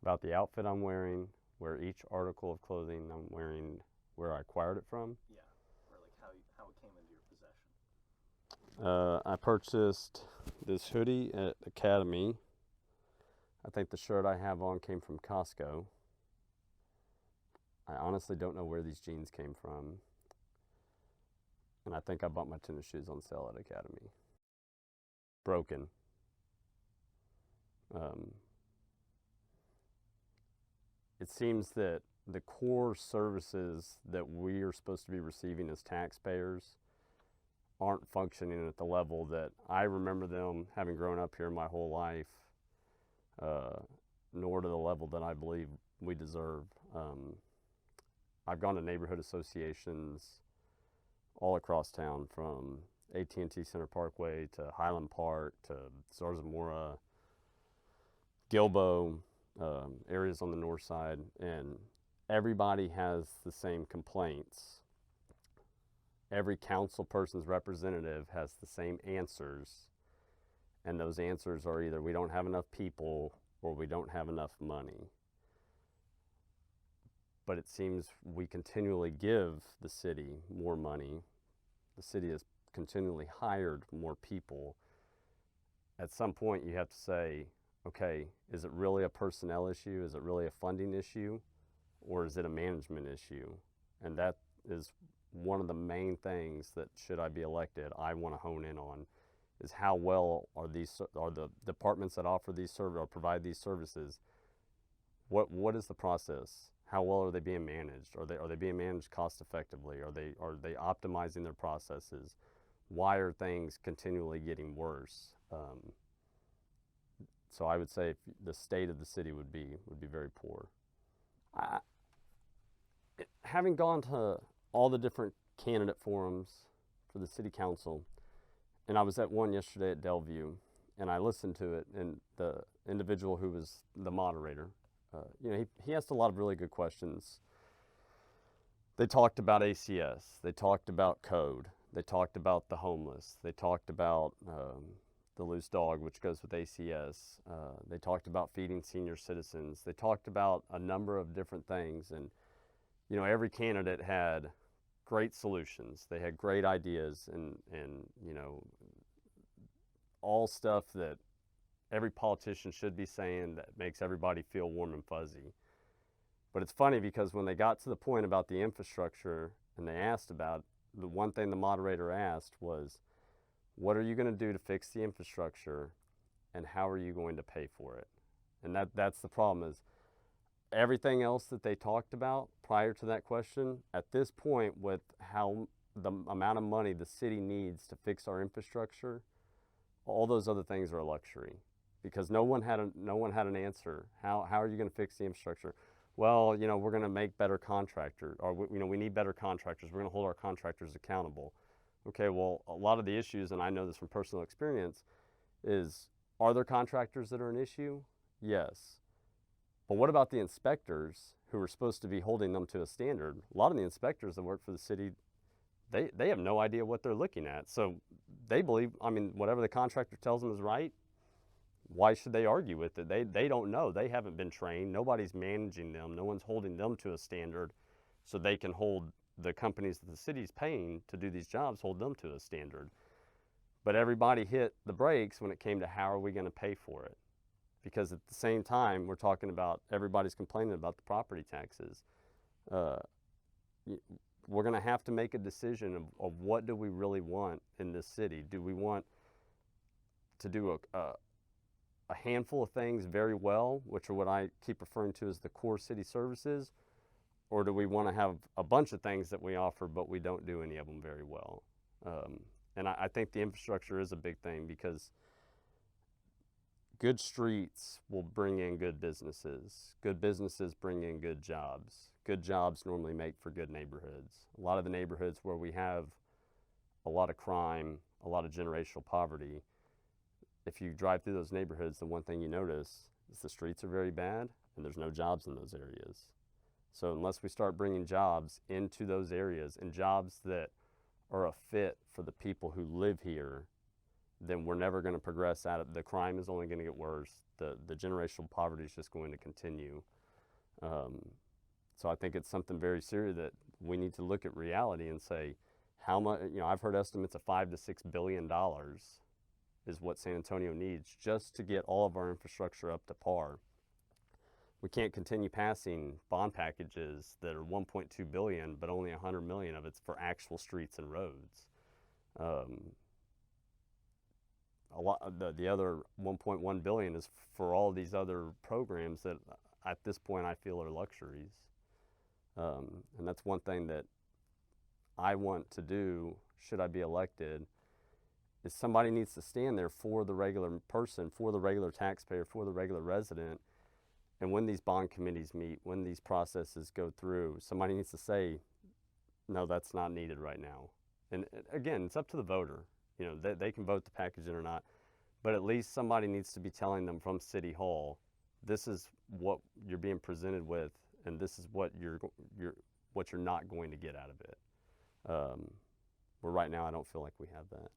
about the outfit I'm wearing, where each article of clothing I'm wearing, where I acquired it from. Yeah, or like how it came into your possession. I purchased this hoodie at Academy. I think the shirt I have on came from Costco. I honestly don't know where these jeans came from. And I think I bought my tennis shoes on sale at Academy. Broken. Um, it seems that the core services that we are supposed to be receiving as taxpayers aren't functioning at the level that I remember them having grown up here my whole life, nor to the level that I believe we deserve. I've gone to neighborhood associations all across town, from AT&T Center Parkway to Highland Park to Zarzamora, Gilbo, areas on the north side, and everybody has the same complaints. Every council person's representative has the same answers, and those answers are either we don't have enough people or we don't have enough money. But it seems we continually give the city more money. The city has continually hired more people. At some point, you have to say, okay, is it really a personnel issue? Is it really a funding issue? Or is it a management issue? And that is one of the main things that, should I be elected, I want to hone in on, is how well are the departments that offer these services or provide these services, what is the process? How well are they being managed? Are they being managed cost effectively? Are they optimizing their processes? Why are things continually getting worse? So I would say the state of the city would be very poor. Having gone to all the different candidate forums for the city council, and I was at one yesterday at Delview, and I listened to it, and the individual who was the moderator, he asked a lot of really good questions. They talked about ACS, they talked about code, they talked about the homeless, they talked about the loose dog, which goes with ACS. They talked about feeding senior citizens. They talked about a number of different things, and every candidate had great solutions. They had great ideas, and all stuff that every politician should be saying that makes everybody feel warm and fuzzy. But it's funny because when they got to the point about the infrastructure and they asked about, the one thing the moderator asked was, what are you going to do to fix the infrastructure, and how are you going to pay for it? And that's the problem, is everything else that they talked about prior to that question, at this point, with how the amount of money the city needs to fix our infrastructure, all those other things are a luxury, because no one had an answer. How are you going to fix the infrastructure? Well, we're going to make better contractors, or we need better contractors. We're going to hold our contractors accountable. Okay, well, a lot of the issues, and I know this from personal experience, is, are there contractors that are an issue? Yes. But what about the inspectors who are supposed to be holding them to a standard? A lot of the inspectors that work for the city, they have no idea what they're looking at. So they believe, whatever the contractor tells them is right. Why should they argue with it? They don't know. They haven't been trained. Nobody's managing them. No one's holding them to a standard so they can hold the companies that the city's paying to do these jobs, hold them to a standard. But everybody hit the brakes when it came to how are we going to pay for it? Because at the same time, we're talking about, everybody's complaining about the property taxes. We're going to have to make a decision of what do we really want in this city. Do we want to do a handful of things very well, which are what I keep referring to as the core city services, or do we want to have a bunch of things that we offer but we don't do any of them very well? And I think the infrastructure is a big thing, because good streets will bring in good businesses. Good businesses bring in good jobs. Good jobs normally make for good neighborhoods. A lot of the neighborhoods where we have a lot of crime, a lot of generational poverty, if you drive through those neighborhoods, the one thing you notice is the streets are very bad and there's no jobs in those areas. So unless we start bringing jobs into those areas, and jobs that are a fit for the people who live here, then we're never going to progress out of the crime is only going to get worse. The generational poverty is just going to continue. So I think it's something very serious that we need to look at reality and say, how much, I've heard estimates of $5 to $6 billion is what San Antonio needs just to get all of our infrastructure up to par. We can't continue passing bond packages that are 1.2 billion, but only 100 million of it's for actual streets and roads. A lot the other 1.1 billion is for all these other programs that at this point I feel are luxuries. And that's one thing that I want to do should I be elected, is somebody needs to stand there for the regular person, for the regular taxpayer, for the regular resident. And when these bond committees meet, when these processes go through, somebody needs to say, no, that's not needed right now. And again, it's up to the voter. They can vote the package in or not, but at least somebody needs to be telling them from City Hall, this is what you're being presented with, and this is what you're not going to get out of it. Where right now I don't feel like we have that.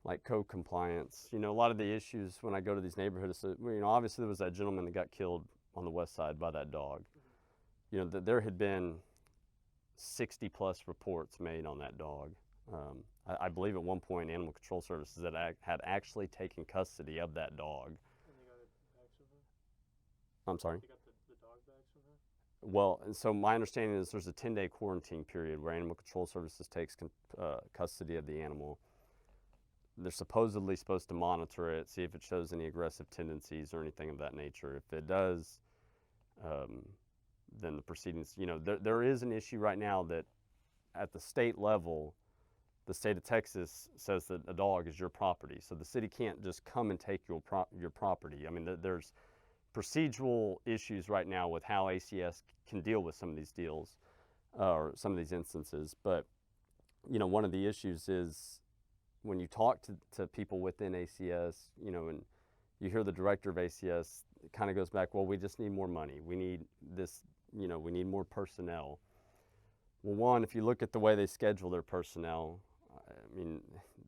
Like code compliance, a lot of the issues when I go to these neighborhoods, obviously there was that gentleman that got killed on the west side by that dog. There had been 60 plus reports made on that dog. I believe at one point Animal Control Services had actually taken custody of that dog. And they got it bags from her? I'm sorry? They got the dog bags from her? Well, and so my understanding is there's a 10-day quarantine period where Animal Control Services takes custody of the animal. They're supposedly supposed to monitor it, see if it shows any aggressive tendencies or anything of that nature. If it does, then the proceedings, there is an issue right now that at the state level, the state of Texas says that a dog is your property. So the city can't just come and take your property. I mean, there's procedural issues right now with how ACS can deal with some of these deals or some of these instances. But, one of the issues is when you talk to people within ACS, and you hear the director of ACS, it kind of goes back, well, we just need more money. We need this, we need more personnel. Well, one, if you look at the way they schedule their personnel, I mean,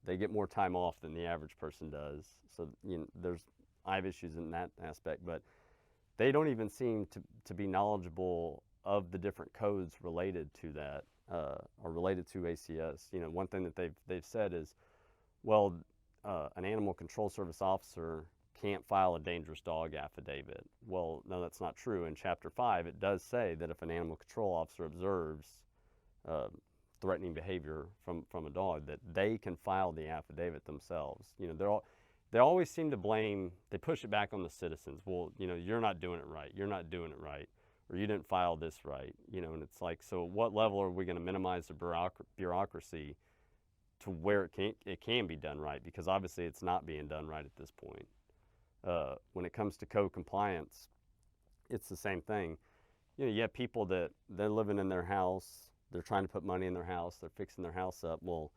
they get more time off than the average person does. So, I have issues in that aspect, but they don't even seem to be knowledgeable of the different codes related to that, or related to ACS. One thing that they've said is, well, an animal control service officer can't file a dangerous dog affidavit. Well, no, that's not true. In Chapter 5, it does say that if an animal control officer observes threatening behavior from a dog, that they can file the affidavit themselves. They always seem to blame, they push it back on the citizens. Well, you're not doing it right. You're not doing it right. Or you didn't file this right. And it's like, so at what level are we going to minimize the bureaucracy to where it can be done right? Because obviously it's not being done right at this point. When it comes to code compliance, it's the same thing. You have people that they're living in their house, they're trying to put money in their house, they're fixing their house up. Well,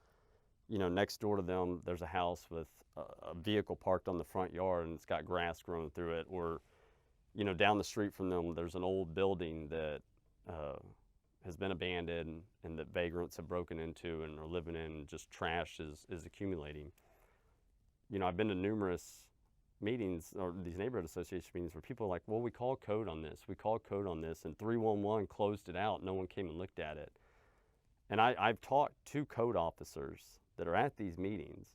next door to them, there's a house with a vehicle parked on the front yard and it's got grass growing through it. Or, down the street from them, there's an old building that has been abandoned and that vagrants have broken into and are living in, and just trash is accumulating. I've been to numerous meetings, or these neighborhood association meetings, where people are like, well, we called code on this, and 311 closed it out. No one came and looked at it. And I've talked to code officers that are at these meetings.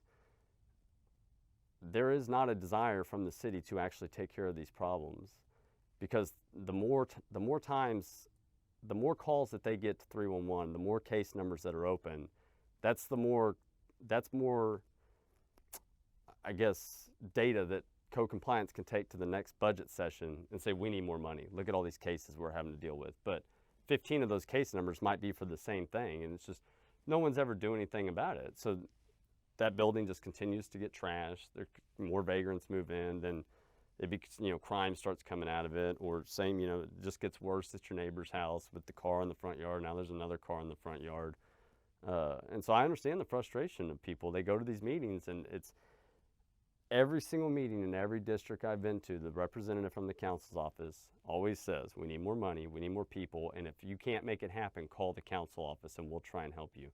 There is not a desire from the city to actually take care of these problems, because the more calls that they get to 311, the more case numbers that are open, that's more, I guess, data that code compliance can take to the next budget session and say, we need more money. Look at all these cases we're having to deal with. But 15 of those case numbers might be for the same thing, and it's just no one's ever doing anything about it. So that building just continues to get trashed. More vagrants move in, then crime starts coming out of it, or same, it just gets worse at your neighbor's house with the car in the front yard. Now there's another car in the front yard. And so I understand the frustration of people. They go to these meetings, and it's every single meeting in every district I've been to, the representative from the council's office always says, we need more money, we need more people, and if you can't make it happen, call the council office and we'll try and help you.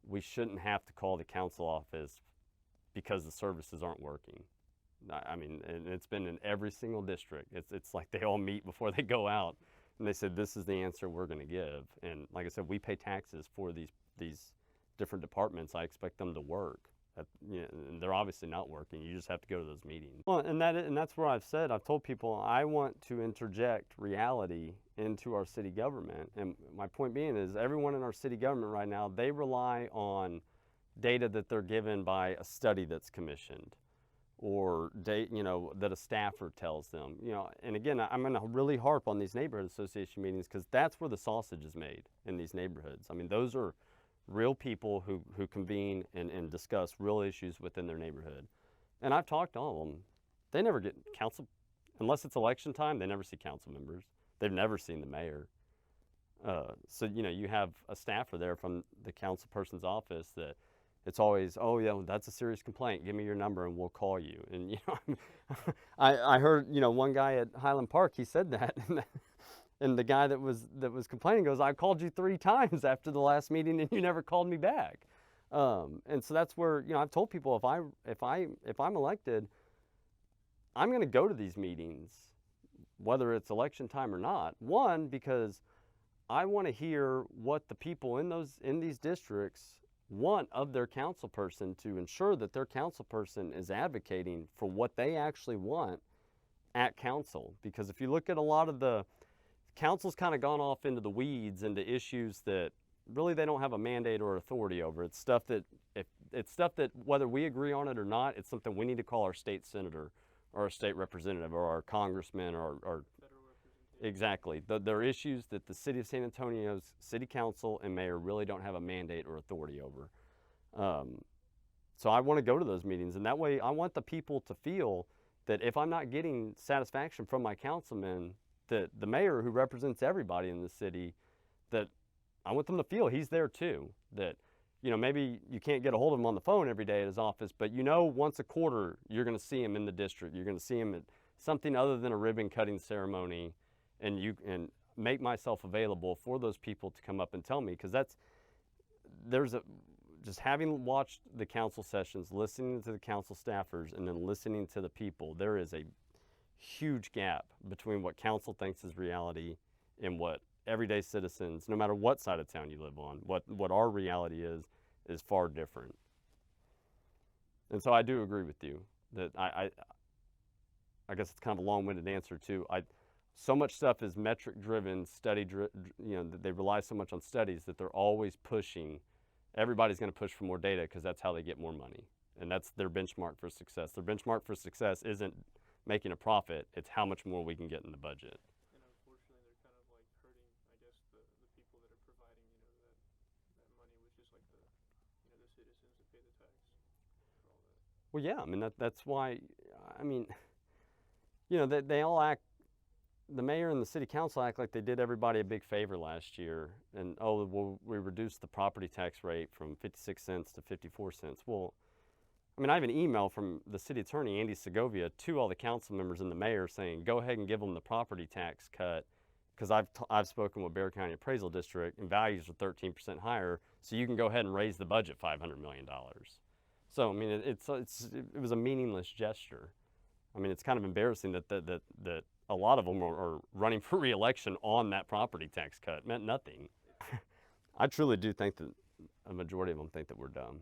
We shouldn't have to call the council office because the services aren't working. I mean, and it's been in every single district. It's like they all meet before they go out, and they said this is the answer we're going to give. And like I said, we pay taxes for these different departments. I expect them to work. And they're obviously not working. You just have to go to those meetings. Well, and that's where I've told people I want to interject reality into our city government. And my point being is everyone in our city government right now, they rely on data that they're given by a study that's commissioned, or that a staffer tells them. And again, I'm going to really harp on these neighborhood association meetings because that's where the sausage is made in these neighborhoods. I mean, those are real people who convene and discuss real issues within their neighborhood. And I've talked to all of them. They never get council, unless it's election time, they never see council members. They've never seen the mayor. So, you have a staffer there from the council person's office that it's always, oh yeah, that's a serious complaint. Give me your number and we'll call you. And, I heard, one guy at Highland Park, he said that. And the guy that was complaining goes, I called you 3 times after the last meeting and you never called me back. And so that's where, I've told people if I'm elected, I'm going to go to these meetings, whether it's election time or not. One, because I want to hear what the people in these districts want of their council person to ensure that their council person is advocating for what they actually want at council. Because if you look at a lot of the council's kind of gone off into the weeds, into issues that really they don't have a mandate or authority over. It's stuff that whether we agree on it or not, it's something we need to call our state senator or our state representative or our congressman or exactly. There are issues that the city of San Antonio's city council and mayor really don't have a mandate or authority over. So I want to go to those meetings, and that way I want the people to feel that if I'm not getting satisfaction from my councilman, that the mayor who represents everybody in the city, that I want them to feel he's there too. That, maybe you can't get a hold of him on the phone every day at his office, but once a quarter you're going to see him in the district. You're going to see him at something other than a ribbon cutting ceremony, and make myself available for those people to come up and tell me, because just having watched the council sessions, listening to the council staffers, and then listening to the people, there is a huge gap between what council thinks is reality and what everyday citizens, no matter what side of town you live on, what our reality is far different. And so I do agree with you that I guess it's kind of a long-winded answer too. So much stuff is metric driven, that they rely so much on studies that they're always pushing. Everybody's going to push for more data because that's how they get more money, and that's their benchmark for success. Their benchmark for success isn't making a profit, it's how much more we can get in the budget. And unfortunately, they're kind of like hurting, I guess, the people that are providing, that money, which is like the citizens that pay the tax for all that. Well, yeah, I mean, that's why, I mean, they all act, the mayor and the city council act like they did everybody a big favor last year. And, we reduced the property tax rate from 56 cents to 54 cents. Well, I mean, I have an email from the city attorney, Andysegovia, to all the council members and the mayor saying, go ahead and give them the property tax cut, because I've spoken with Bexar County Appraisal District, and values are 13% higher, so you can go ahead and raise the budget $500 million. So, I mean, it was a meaningless gesture. I mean, it's kind of embarrassing that a lot of them are running for re-election on that property tax cut. It meant nothing. I truly do think that a majority of them think that we're dumb.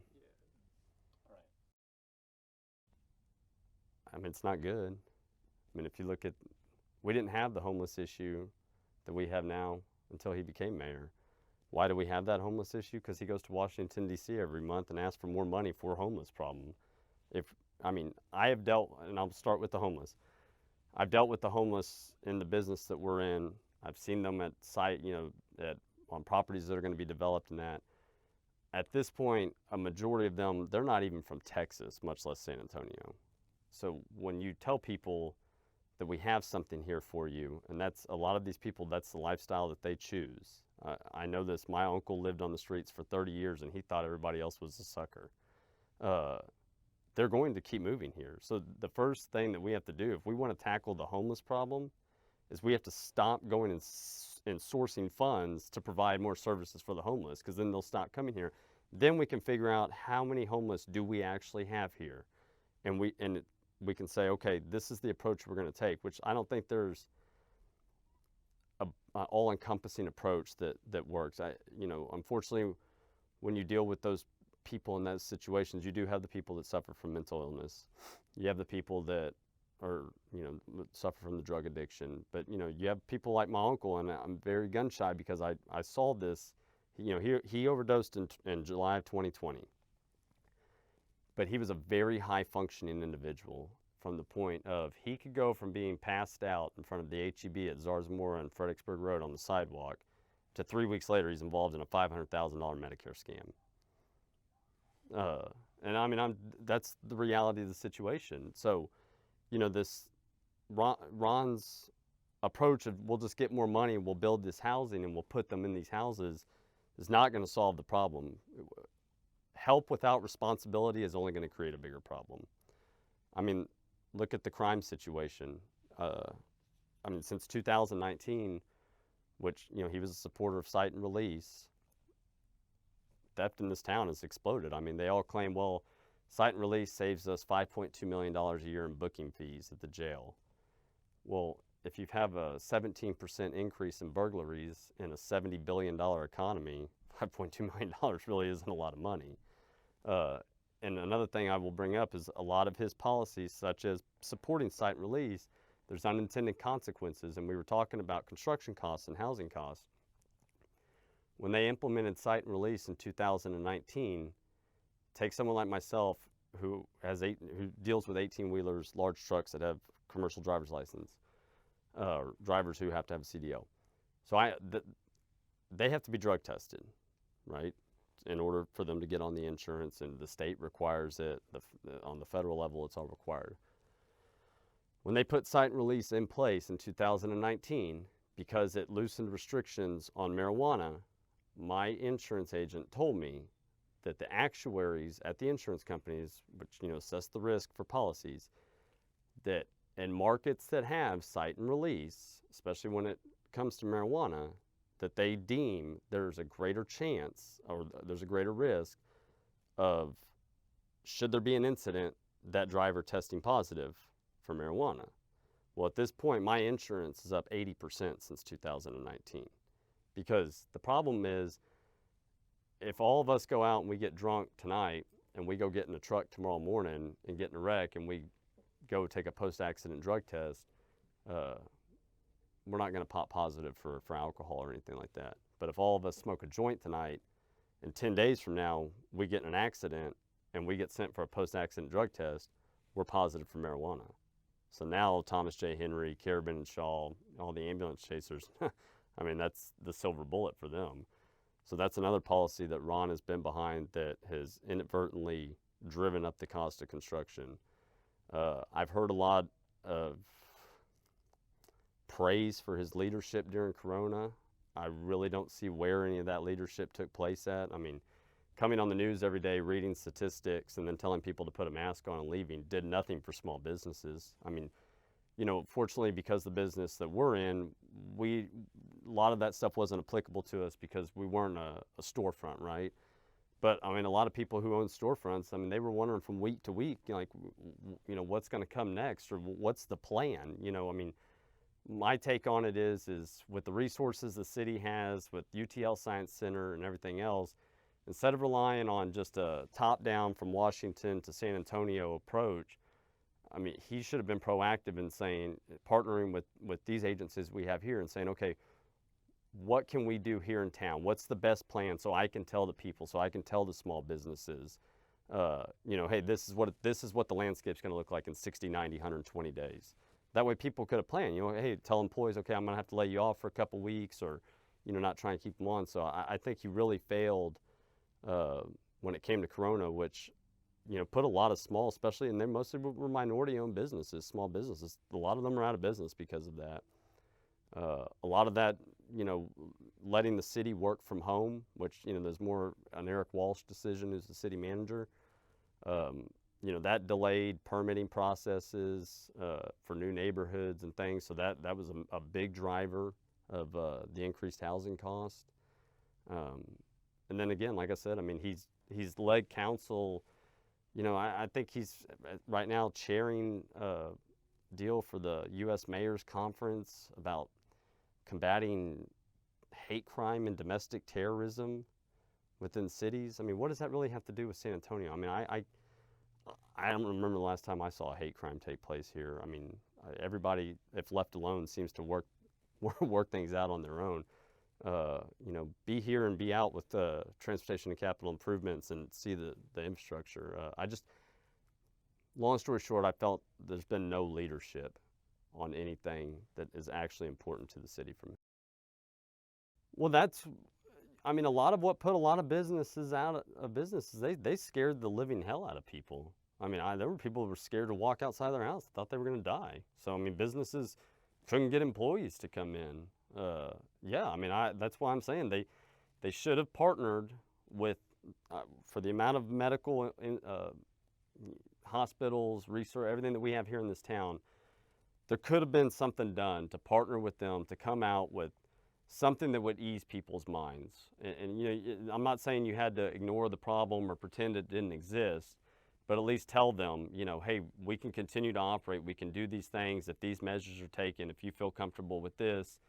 I mean, it's not good. I mean, if you look at, we didn't have the homeless issue that we have now until he became mayor. Why do we have that homeless issue? Because he goes to Washington, D.C. every month and asks for more money for a homeless problem. I have dealt, and I'll start with the homeless. I've dealt with the homeless in the business that we're in. I've seen them at site, on properties that are going to be developed and that. At this point, a majority of them, they're not even from Texas, much less San Antonio. So when you tell people that we have something here for you, and that's a lot of these people, that's the lifestyle that they choose. I know this, my uncle lived on the streets for 30 years and he thought everybody else was a sucker. They're going to keep moving here. So the first thing that we have to do, if we want to tackle the homeless problem, is we have to stop going and sourcing funds to provide more services for the homeless, because then they'll stop coming here. Then we can figure out how many homeless do we actually have here, and we can say, okay, this is the approach we're going to take. Which I don't think there's a all-encompassing approach that works. Unfortunately, when you deal with those people in those situations, you do have the people that suffer from mental illness. You have the people that are, suffer from the drug addiction. But, you have people like my uncle, and I'm very gun shy because I saw this. He overdosed in July of 2020. But he was a very high functioning individual, from the point of he could go from being passed out in front of the HEB at Zarzamora and Fredericksburg Road on the sidewalk to 3 weeks later he's involved in a $500,000 Medicare scam. And that's the reality of the situation. So, this Ron's approach of we'll just get more money and we'll build this housing and we'll put them in these houses is not going to solve the problem. Help without responsibility is only going to create a bigger problem. Look at the crime situation. Since 2019, which, he was a supporter of cite and release, theft in this town has exploded. They all claim, well, cite and release saves us $5.2 million a year in booking fees at the jail. Well, if you have a 17% increase in burglaries in a $70 billion economy, $5.2 million really isn't a lot of money. And another thing I will bring up is a lot of his policies, such as supporting cite and release, there's unintended consequences. And we were talking about construction costs and housing costs. When they implemented cite and release in 2019, take someone like myself who deals with 18-wheelers, large trucks that have commercial driver's license, drivers who have to have a CDL. So they have to be drug tested, right, in order for them to get on the insurance, and the state requires it. On the federal level, it's all required. When they put cite and release in place in 2019, because it loosened restrictions on marijuana, my insurance agent told me that the actuaries at the insurance companies, which assess the risk for policies, that in markets that have cite and release, especially when it comes to marijuana, that they deem there's a greater chance or there's a greater risk of, should there be an incident, that driver testing positive for marijuana. Well, at this point, my insurance is up 80% since 2019. Because the problem is, if all of us go out and we get drunk tonight and we go get in a truck tomorrow morning and get in a wreck and we go take a post-accident drug test, we're not going to pop positive for alcohol or anything like that. But if all of us smoke a joint tonight and 10 days from now we get in an accident and we get sent for a post-accident drug test, we're positive for marijuana. So now Thomas J. Henry, Carabin and Shaw, all the ambulance chasers, that's the silver bullet for them. So that's another policy that Ron has been behind that has inadvertently driven up the cost of construction. I've heard a lot of praise for his leadership during Corona. I really don't see where any of that leadership took place at. Coming on the news every day, reading statistics, and then telling people to put a mask on and leaving did nothing for small businesses. Fortunately, because the business that we're in, a lot of that stuff wasn't applicable to us because we weren't a storefront, right? But a lot of people who own storefronts, they were wondering from week to week, what's going to come next, or what's the plan? My take on it is with the resources the city has, with UTL Science Center and everything else, instead of relying on just a top-down from Washington to San Antonio approach, he should have been proactive in saying, partnering with these agencies we have here and saying, okay, what can we do here in town? What's the best plan so I can tell the people, so I can tell the small businesses, hey, this is what the landscape's going to look like in 60, 90, 120 days. That way people could have planned, hey, tell employees, okay, I'm going to have to lay you off for a couple weeks, or, not try and keep them on. So I think he really failed when it came to Corona, which, put a lot of small, especially, and they mostly were minority-owned businesses, small businesses. A lot of them are out of business because of that. A lot of that, letting the city work from home, which, there's more an Eric Walsh decision, who's the city manager. That delayed permitting processes for new neighborhoods and things. So that was a big driver of the increased housing cost. And then again, like I said, he's he's led council. You know, I think he's right now chairing a deal for the U.S. Mayor's Conference about combating hate crime and domestic terrorism within cities. I mean, what does that really have to do with San Antonio? I mean, I don't remember the last time I saw a hate crime take place here. I mean, everybody, if left alone, seems to work things out on their own. You know, be here and be out with the transportation and capital improvements and see the infrastructure. Long story short, I felt there's been no leadership on anything that is actually important to the city for me. Well, I mean, a lot of what put a lot of businesses out of business is they scared the living hell out of people. I mean, there were people who were scared to walk outside their house, thought they were going to die. So, I mean, businesses couldn't get employees to come in. Yeah, I mean, that's why I'm saying they should have partnered with, for the amount of medical hospitals, research, everything that we have here in this town, there could have been something done to partner with them to come out with something that would ease people's minds. And you know, I'm not saying you had to ignore the problem or pretend it didn't exist, but at least tell them, you know, hey, we can continue to operate. We can do these things if these measures are taken, if you feel comfortable with this.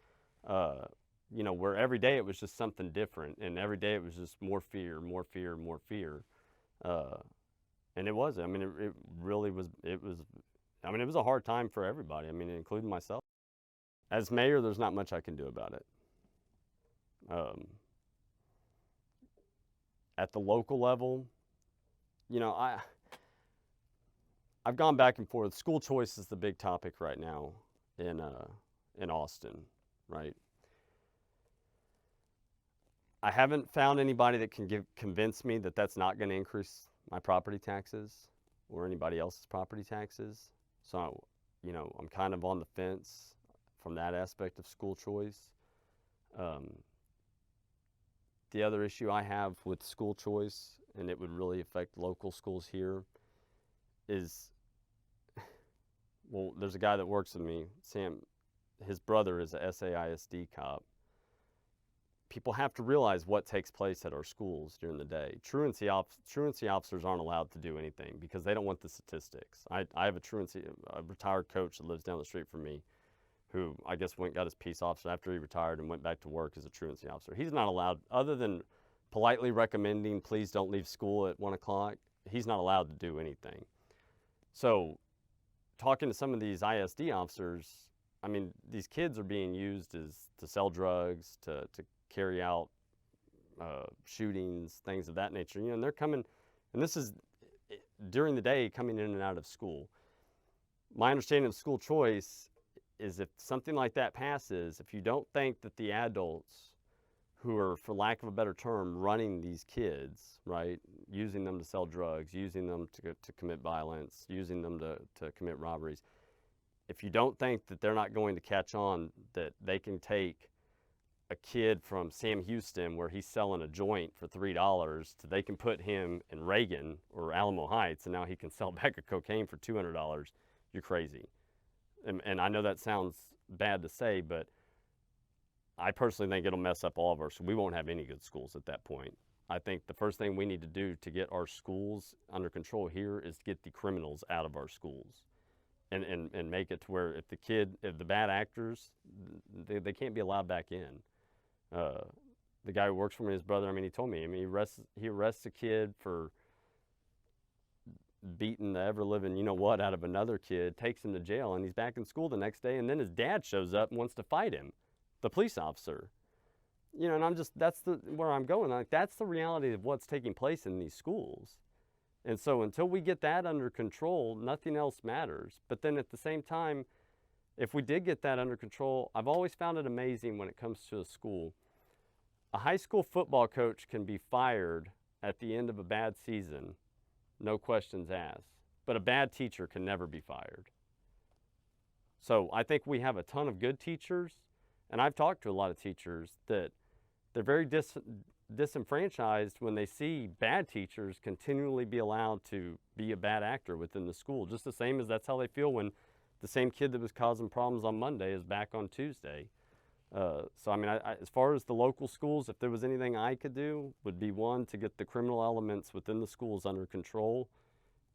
You know, where every day it was just something different, and every day it was just more fear, more fear, more fear. And it was, I mean, it really was, I mean, it was a hard time for everybody, I mean, including myself. As mayor, there's not much I can do about it. At the local level, you know, I've gone back and forth. School choice is the big topic right now in Austin, right? I haven't found anybody that can convince me that that's not going to increase my property taxes or anybody else's property taxes. So, you know, I'm kind of on the fence from that aspect of school choice. The other issue I have with school choice, and it would really affect local schools here, is, well, there's a guy that works with me, Sam, his brother is a SAISD cop. People have to realize what takes place at our schools during the day. Truancy officers aren't allowed to do anything because they don't want the statistics. I have a retired coach that lives down the street from me, who I guess went and got his peace officer after he retired and went back to work as a truancy officer. He's not allowed, other than politely recommending, please don't leave school at 1 o'clock, he's not allowed to do anything. So talking to some of these ISD officers, I mean, these kids are being used to sell drugs, to carry out shootings, things of that nature. You know, and they're coming, and this is during the day, coming in and out of school. My understanding of school choice is if something like that passes, if you don't think that the adults who are, for lack of a better term, running these kids, right, using them to sell drugs, using them to commit violence, using them to commit robberies, if you don't think that they're not going to catch on that they can take a kid from Sam Houston where he's selling a joint for $3 to they can put him in Reagan or Alamo Heights and now he can sell a bag of cocaine for $200, you're crazy. And I know that sounds bad to say, but I personally think it'll mess up all of ours. So we won't have any good schools at that point. I think the first thing we need to do to get our schools under control here is to get the criminals out of our schools and make it to where if the bad actors, they can't be allowed back in. The guy who works for me, his brother, I mean, he told me, I mean, he arrests a kid for beating the ever-living you-know-what out of another kid, takes him to jail, and he's back in school the next day, and then his dad shows up and wants to fight him, the police officer. You know, and that's where I'm going. Like, that's the reality of what's taking place in these schools. And so until we get that under control, nothing else matters. But then at the same time, if we did get that under control, I've always found it amazing when it comes to a school. A high school football coach can be fired at the end of a bad season, no questions asked. But a bad teacher can never be fired. So I think we have a ton of good teachers, and I've talked to a lot of teachers that they're very disenfranchised when they see bad teachers continually be allowed to be a bad actor within the school, just the same as that's how they feel when the same kid that was causing problems on Monday is back on Tuesday. So I mean, as far as the local schools, if there was anything I could do, would be one, to get the criminal elements within the schools under control,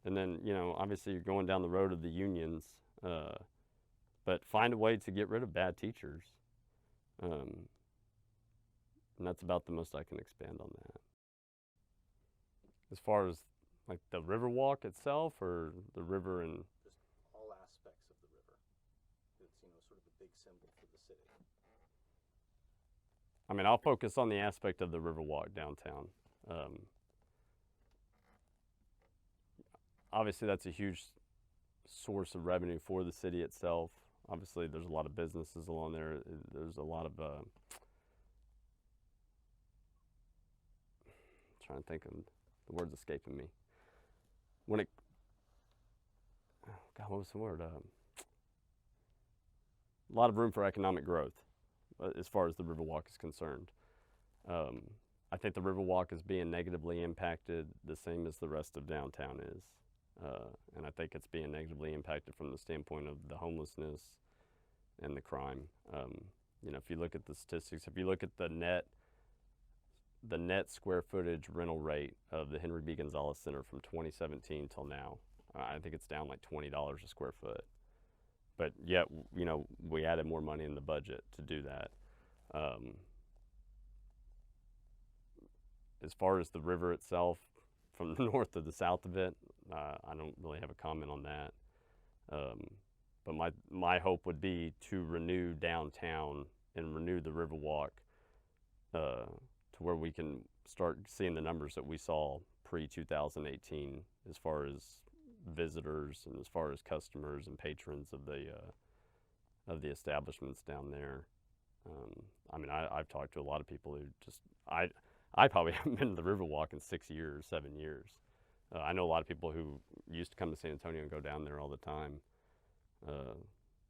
and then, you know, obviously you're going down the road of the unions, but find a way to get rid of bad teachers. And that's about the most I can expand on that. As far as like the Riverwalk itself, or the river and Just all aspects of the river. It's, you know, sort of a big symbol for the city. I mean, I'll focus on the aspect of the Riverwalk downtown. Obviously, that's a huge source of revenue for the city itself. Obviously, there's a lot of businesses along there. There's a lot of trying to think of the words escaping me. When it, oh God, what was the word? A lot of room for economic growth, as far as the Riverwalk is concerned. I think the Riverwalk is being negatively impacted the same as the rest of downtown is. And I think it's being negatively impacted from the standpoint of the homelessness and the crime. You know, if you look at the statistics, if you look at the net square footage rental rate of the Henry B. Gonzalez Center from 2017 till now, I think it's down like $20 a square foot. But yet, you know, we added more money in the budget to do that. As far as the river itself, from the north to the south of it, I don't really have a comment on that. But my hope would be to renew downtown and renew the Riverwalk to where we can start seeing the numbers that we saw pre-2018 as far as visitors and as far as customers and patrons of the establishments down there. I mean, I've talked to a lot of people who just, I probably haven't been to the Riverwalk in 6 years, 7 years. I know a lot of people who used to come to San Antonio and go down there all the time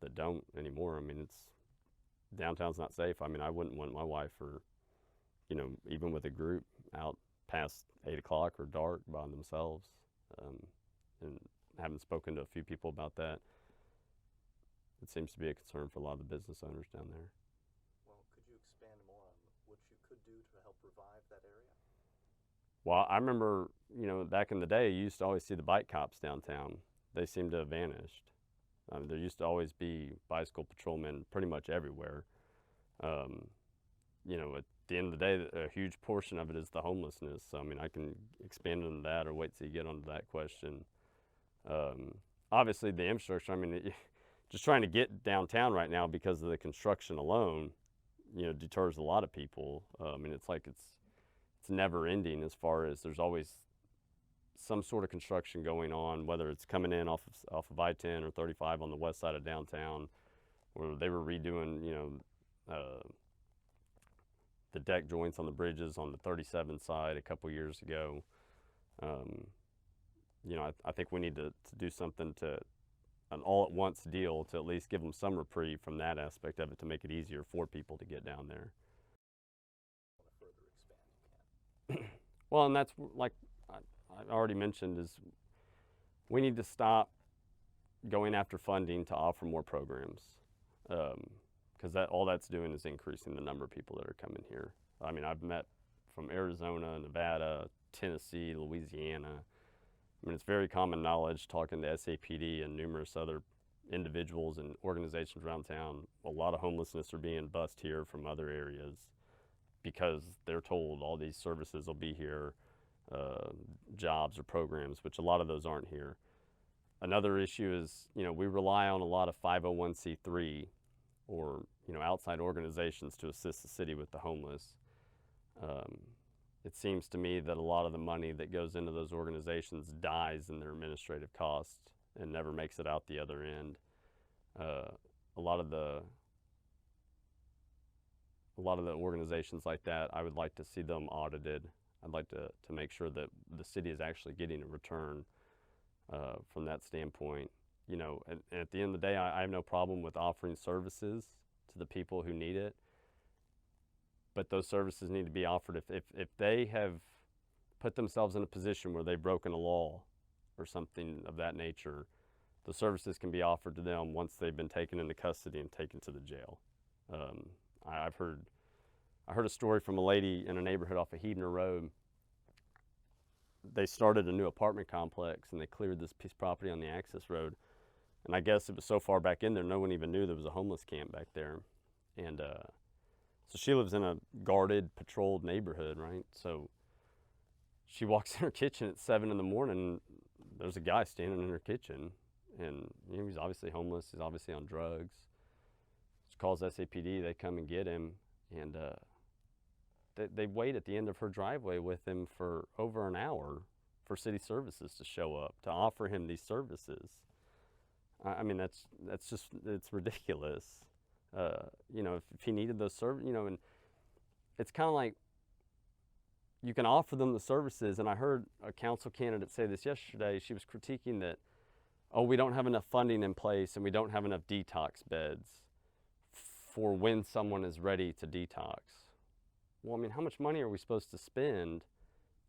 that don't anymore. I mean, downtown's not safe. I mean, I wouldn't want my wife, or, you know, even with a group, out past 8 o'clock or dark by themselves. And having spoken to a few people about that, it seems to be a concern for a lot of the business owners down there. Well, could you expand more on what you could do to help revive that area? Well, I remember, you know, back in the day, you used to always see the bike cops downtown. They seem to have vanished. There used to always be bicycle patrolmen pretty much everywhere. You know, at the end of the day, a huge portion of it is the homelessness. So, I mean, I can expand on that or wait till you get onto that question. Obviously, the infrastructure, I mean, just trying to get downtown right now because of the construction alone, you know, deters a lot of people. I mean, it's like it's never ending, as far as there's always some sort of construction going on, whether it's coming in off of I-10 or 35 on the west side of downtown, where they were redoing, you know, the deck joints on the bridges on the 37 side a couple years ago. You know, I think we need to do something an all-at-once deal to at least give them some reprieve from that aspect of it, to make it easier for people to get down there. Well, and that's like I already mentioned, is we need to stop going after funding to offer more programs, because all that's doing is increasing the number of people that are coming here. I mean, I've met from Arizona, Nevada, Tennessee, Louisiana. I mean, it's very common knowledge, talking to SAPD and numerous other individuals and organizations around town. A lot of homelessness are being bussed here from other areas because they're told all these services will be here, jobs or programs, which a lot of those aren't here. Another issue is, you know, we rely on a lot of 501c3 or, you know, outside organizations to assist the city with the homeless. It seems to me that a lot of the money that goes into those organizations dies in their administrative costs and never makes it out the other end. A lot of the organizations like that, I would like to see them audited. I'd like to make sure that the city is actually getting a return from that standpoint. You know, and at the end of the day, I have no problem with offering services to the people who need it. But those services need to be offered if they have put themselves in a position where they've broken a law or something of that nature. The services can be offered to them once they've been taken into custody and taken to the jail. I heard a story from a lady in a neighborhood off of Heidner Road. They started a new apartment complex and they cleared this piece of property on the access road. And I guess it was so far back in there, no one even knew there was a homeless camp back there. And so she lives in a guarded, patrolled neighborhood, right? So she walks in her kitchen at 7 in the morning. There's a guy standing in her kitchen, and he's obviously homeless. He's obviously on drugs. She calls SAPD. They come and get him, and they wait at the end of her driveway with him for over an hour for city services to show up to offer him these services. I mean, that's just, it's ridiculous. If he needed those services, and it's kind of like you can offer them the services. And I heard a council candidate say this yesterday. She was critiquing that, oh, we don't have enough funding in place and we don't have enough detox beds for when someone is ready to detox. Well, I mean, how much money are we supposed to spend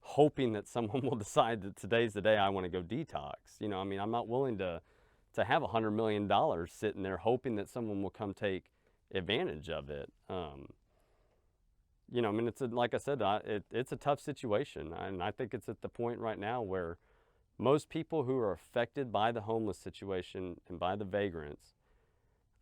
hoping that someone will decide that today's the day I want to go detox? I mean, I'm not willing to have $100 million sitting there hoping that someone will come take advantage of it. I mean, like I said, it's a tough situation. And I think it's at the point right now where most people who are affected by the homeless situation and by the vagrants,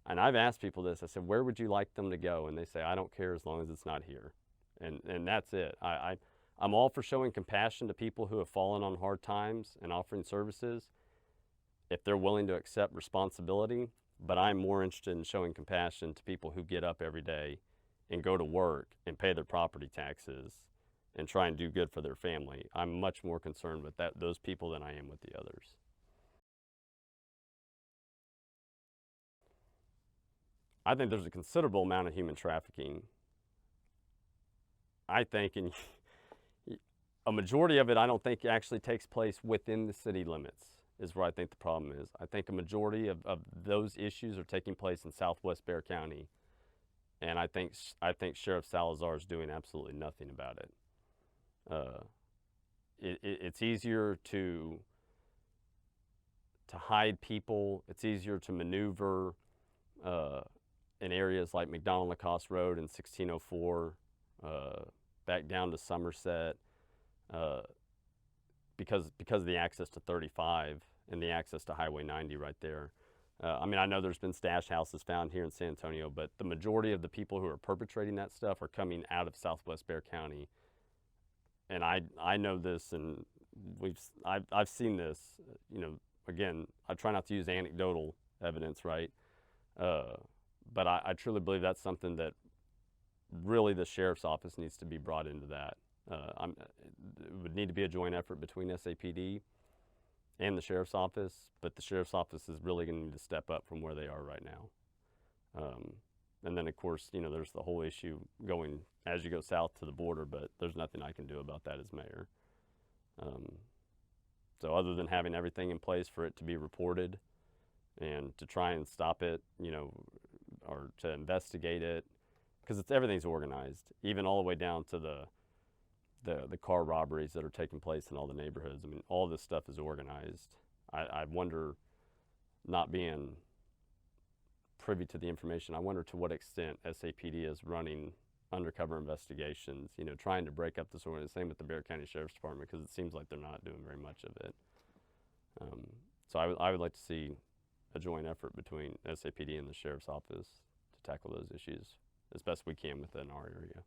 and I've asked people this, I said, where would you like them to go? And they say, I don't care as long as it's not here. And that's it. I'm all for showing compassion to people who have fallen on hard times and offering services if they're willing to accept responsibility, but I'm more interested in showing compassion to people who get up every day and go to work and pay their property taxes and try and do good for their family. I'm much more concerned with those people than I am with the others. I think there's a considerable amount of human trafficking. I think a majority of it, I don't think actually takes place within the city limits, is where I think the problem is. I think a majority of those issues are taking place in Southwest Bexar County. And I think Sheriff Salazar is doing absolutely nothing about it. It's easier to hide people. It's easier to maneuver in areas like McDonald-Lacoste Road and 1604, back down to Somerset, because of the access to 35 and the access to Highway 90 right there. I mean, I know there's been stash houses found here in San Antonio, but the majority of the people who are perpetrating that stuff are coming out of Southwest Bexar County. And I know this, and I've seen this. Again, I try not to use anecdotal evidence, right? But I truly believe that's something that really the sheriff's office needs to be brought into that. It would need to be a joint effort between SAPD and the sheriff's office, but the sheriff's office is really going to need to step up from where they are right now. And then, of course, there's the whole issue going as you go south to the border, but there's nothing I can do about that as mayor. So other than having everything in place for it to be reported and to try and stop it, or to investigate it, because everything's organized, even all the way down to the car robberies that are taking place in all the neighborhoods. I mean, all this stuff is organized. I wonder, not being privy to the information, I wonder to what extent SAPD is running undercover investigations, trying to break up this organization. Same with the Bexar County Sheriff's Department, because it seems like they're not doing very much of it. So I would like to see a joint effort between SAPD and the Sheriff's Office to tackle those issues as best we can within our area.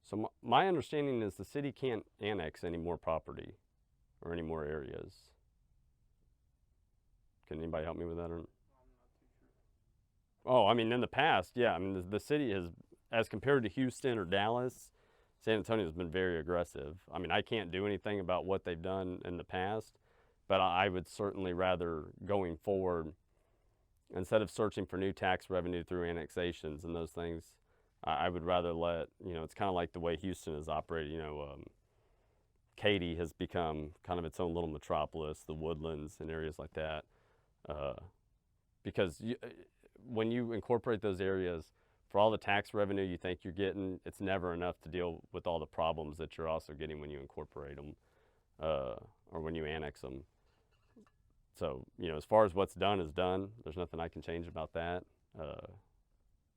So my understanding is the city can't annex any more property or any more areas. Can anybody help me with that? Or? I'm not too sure. Oh, I mean, in the past, yeah. I mean, the city has, as compared to Houston or Dallas, San Antonio has been very aggressive. I mean, I can't do anything about what they've done in the past, but I would certainly rather, going forward, instead of searching for new tax revenue through annexations and those things, I would rather let, it's kind of like the way Houston is operated. Katy has become kind of its own little metropolis, the Woodlands and areas like that. Because when you incorporate those areas, for all the tax revenue you think you're getting, it's never enough to deal with all the problems that you're also getting when you incorporate them or when you annex them. So, as far as what's done is done. There's nothing I can change about that.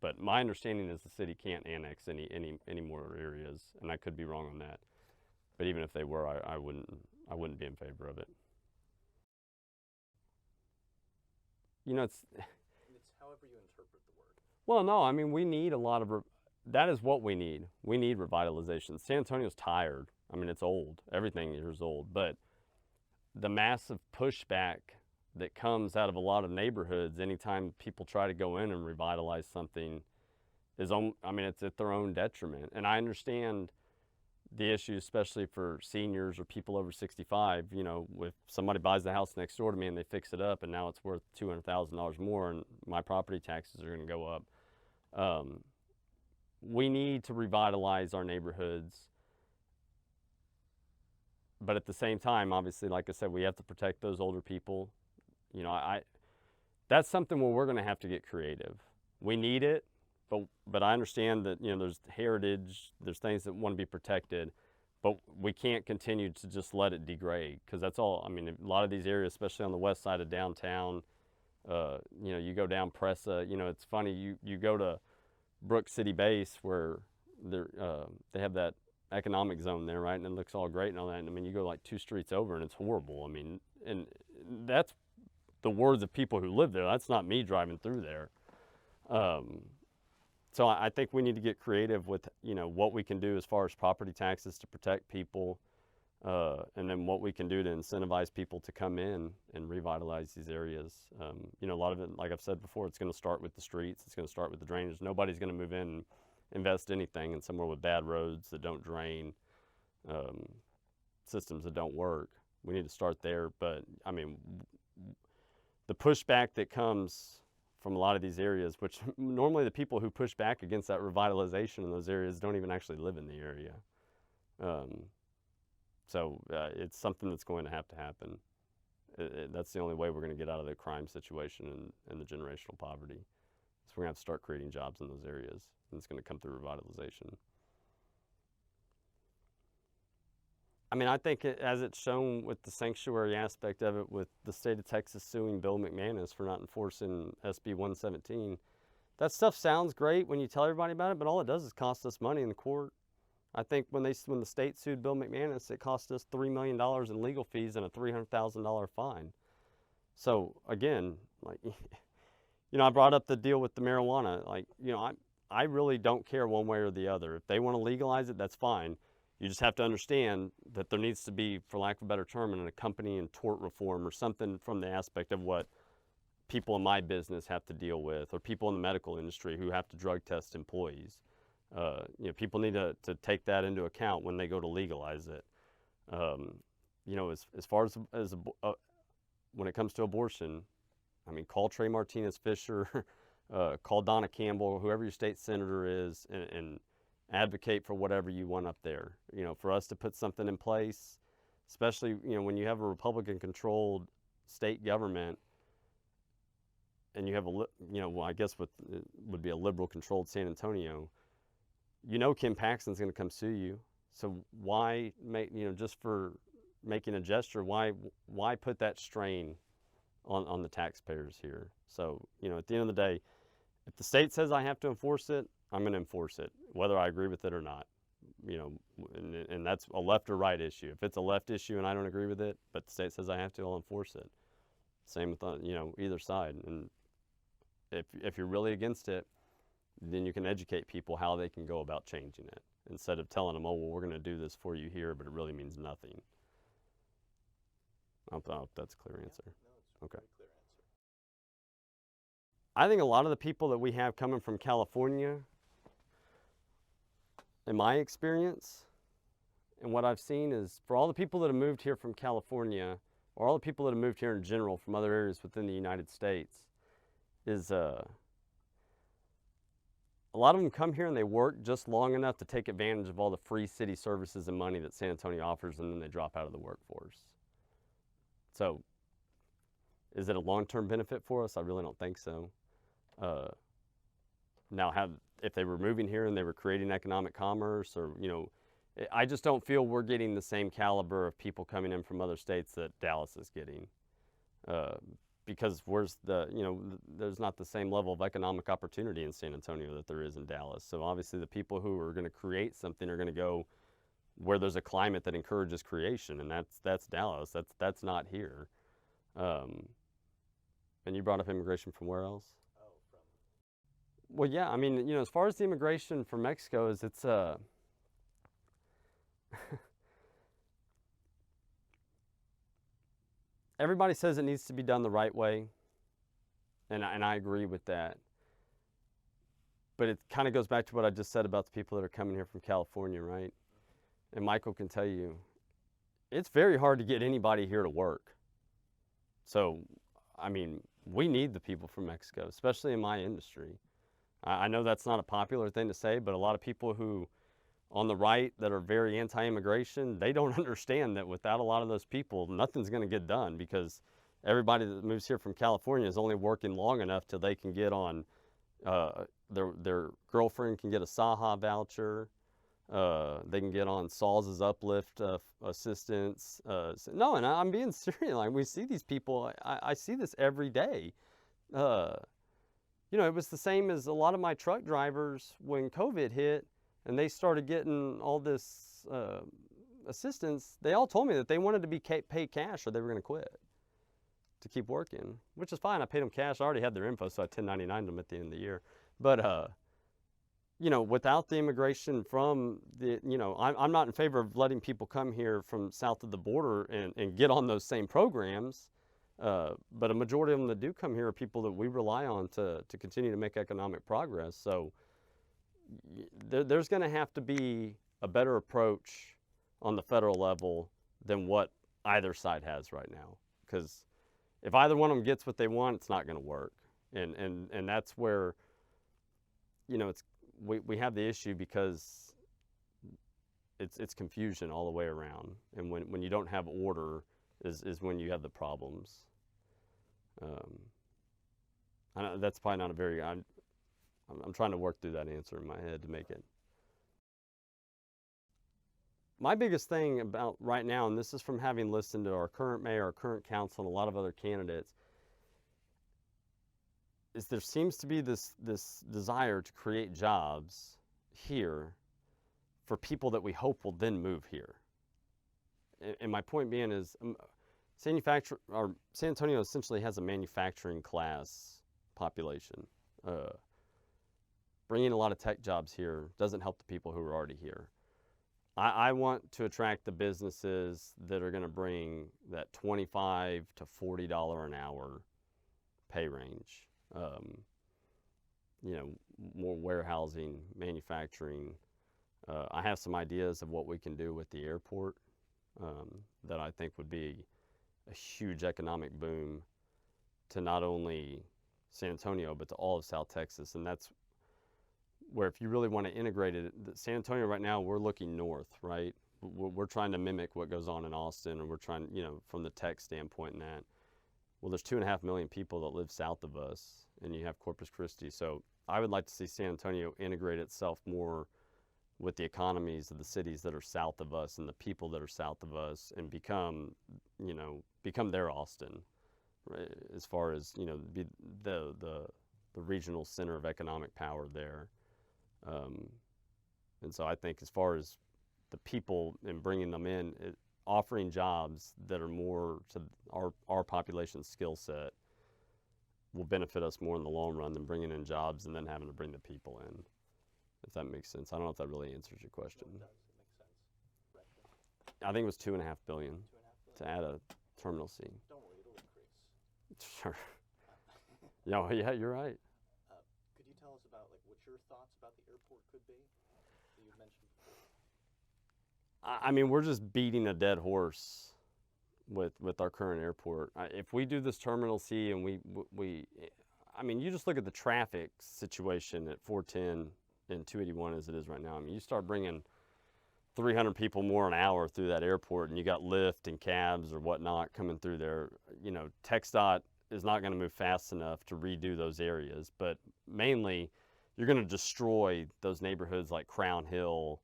But my understanding is the city can't annex any more areas, and I could be wrong on that. But even if they were, I wouldn't be in favor of it. It's however you interpret the word. well, no, I mean we need a lot of. That is what we need. We need revitalization. San Antonio's tired. I mean, it's old. Everything here is old, but the massive pushback that comes out of a lot of neighborhoods anytime people try to go in and revitalize something it's at their own detriment. And I understand the issue, especially for seniors or people over 65. If somebody buys the house next door to me and they fix it up and now it's worth $200,000 more and my property taxes are going to go up. We need to revitalize our neighborhoods. But at the same time, obviously, like I said, we have to protect those older people. That's something where we're going to have to get creative. We need it, but I understand that there's heritage, there's things that want to be protected, but we can't continue to just let it degrade, because that's all. I mean, a lot of these areas, especially on the west side of downtown, you go down Pressa. It's funny. You go to Brook City Base where they have that economic zone there, right? And it looks all great and all that. And I mean, you go like 2 streets over and it's horrible. I mean, and that's the words of people who live there. That's not me driving through there. So I think we need to get creative with, what we can do as far as property taxes to protect people, and then what we can do to incentivize people to come in and revitalize these areas. A lot of it, like I've said before, it's going to start with the streets. It's going to start with the drainage. Nobody's going to move in and invest anything in somewhere with bad roads that don't drain, systems that don't work. We need to start there. But I mean, the pushback that comes from a lot of these areas, which normally the people who push back against that revitalization in those areas don't even actually live in the area. So it's something that's going to happen. That's the only way we're going to get out of the crime situation and the generational poverty. So we're going to have to start creating jobs in those areas, and it's going to come through revitalization. I mean, I think as it's shown with the sanctuary aspect of it, with the state of Texas suing Bill McManus for not enforcing SB 117, that stuff sounds great when you tell everybody about it, but all it does is cost us money in the court. I think when the state sued Bill McManus, it cost us $3 million in legal fees and a $300,000 fine. So again, I brought up the deal with the marijuana. I really don't care one way or the other. If they want to legalize it, that's fine. You just have to understand that there needs to be, for lack of a better term, an accompanying tort reform or something from the aspect of what people in my business have to deal with, or people in the medical industry who have to drug test employees. People need to take that into account when they go to legalize it. As far as when it comes to abortion, I mean, call Trey Martinez Fisher, call Donna Campbell, whoever your state senator is, and advocate for whatever you want up there. For us to put something in place, especially when you have a Republican-controlled state government, and you have I guess what would be a liberal-controlled San Antonio. Kim Paxton's going to come sue you. So why make just for making a gesture? Why put that strain on the taxpayers here? So at the end of the day, if the state says I have to enforce it, I'm going to enforce it, whether I agree with it or not. And that's a left or right issue. If it's a left issue and I don't agree with it, but the state says I have to, I'll enforce it. Same with either side. And if you're really against it, then you can educate people how they can go about changing it, instead of telling them, oh, well, we're going to do this for you here, but it really means nothing. I hope that's a clear answer. No, it's Okay. a very clear answer. I think a lot of the people that we have coming from California, in my experience, and what I've seen is, for all the people that have moved here from California, or all the people that have moved here in general from other areas within the United States, is a lot of them come here and they work just long enough to take advantage of all the free city services and money that San Antonio offers, and then they drop out of the workforce. So, is it a long-term benefit for us? I really don't think so. Now, if they were moving here and they were creating economic commerce, or I just don't feel we're getting the same caliber of people coming in from other states that Dallas is getting. because where's the, there's not the same level of economic opportunity in San Antonio that there is in Dallas. So obviously the people who are going to create something are going to go where there's a climate that encourages creation, and that's Dallas. That's not here. And you brought up immigration from where else? Oh, from Well, yeah, I mean, as far as the immigration from Mexico is, it's everybody says it needs to be done the right way, and I agree with that. But it kind of goes back to what I just said about the people that are coming here from California, right? And Michael can tell you, it's very hard to get anybody here to work. So, I mean, we need the people from Mexico, especially in my industry. I know that's not a popular thing to say, but a lot of people who on the right that are very anti-immigration, they don't understand that without a lot of those people, nothing's going to get done, because everybody that moves here from California is only working long enough till they can get on, their girlfriend can get a Saha voucher. They can get on Saws's uplift assistance. No, and I'm being serious. Like, we see these people. I see this every day. It was the same as a lot of my truck drivers when COVID hit and they started getting all this assistance. They all told me that they wanted to be paid cash or they were going to quit to keep working, which is fine. I paid them cash. I already had their info, so I 1099 them at the end of the year. But without the immigration from the, I'm not in favor of letting people come here from south of the border and get on those same programs. But a majority of them that do come here are people that we rely on to continue to make economic progress. So there's going to have to be a better approach on the federal level than what either side has right now. Because if either one of them gets what they want, it's not going to work. And that's where, we have the issue, because it's confusion all the way around. And when you don't have order is when you have the problems. That's probably not a very, I'm trying to work through that answer in my head to make it. My biggest thing about right now, and this is from having listened to our current mayor, our current council, and a lot of other candidates, is there seems to be this desire to create jobs here for people that we hope will then move here. And my point being is, San Antonio essentially has a manufacturing class population. Bringing a lot of tech jobs here doesn't help the people who are already here. I want to attract the businesses that are going to bring that $25 to $40 an hour pay range. More warehousing, manufacturing. I have some ideas of what we can do with the airport that I think would be a huge economic boom to not only San Antonio, but to all of South Texas. And that's where, if you really want to integrate it, San Antonio right now, we're looking north, right? We're trying to mimic what goes on in Austin, and we're trying, from the tech standpoint and that. Well, there's 2.5 million people that live south of us, and you have Corpus Christi. So I would like to see San Antonio integrate itself more with the economies of the cities that are south of us and the people that are south of us, and become their Austin, right? As far as, be the regional center of economic power there. And so I think as far as the people and bringing them in, offering jobs that are more to our population's skill set will benefit us more in the long run than bringing in jobs and then having to bring the people in, if that makes sense. I don't know if that really answers your question. Well, it does. It makes sense. Correct. I think it was $2.5 billion to add a Terminal C. Don't worry, it'll increase. Sure. Yeah, you're right. Could you tell us about what your thoughts about the airport could be that you mentioned before? I mean, we're just beating a dead horse with our current airport. If we do this Terminal C and you just look at the traffic situation at 410 and 281 as it is right now. I mean, you start bringing 300 people more an hour through that airport, and you got Lyft and cabs or whatnot coming through there. TxDOT is not going to move fast enough to redo those areas, but mainly you're going to destroy those neighborhoods like Crown Hill,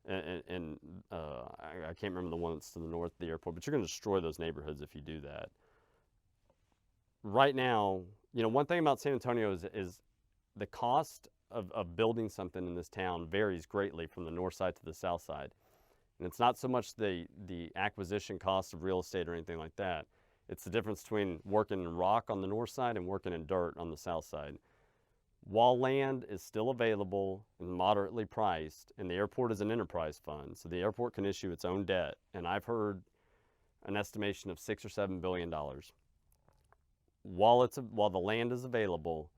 and I can't remember the one that's to the north of the airport, but you're going to destroy those neighborhoods if you do that. right now, one thing about San Antonio is the cost of building something in this town varies greatly from the north side to the south side. And it's not so much the acquisition cost of real estate or anything like that. It's the difference between working in rock on the north side and working in dirt on the south side. While land is still available and moderately priced, and the airport is an enterprise fund, so the airport can issue its own debt, and I've heard an estimation of $6 or $7 billion. While the land is available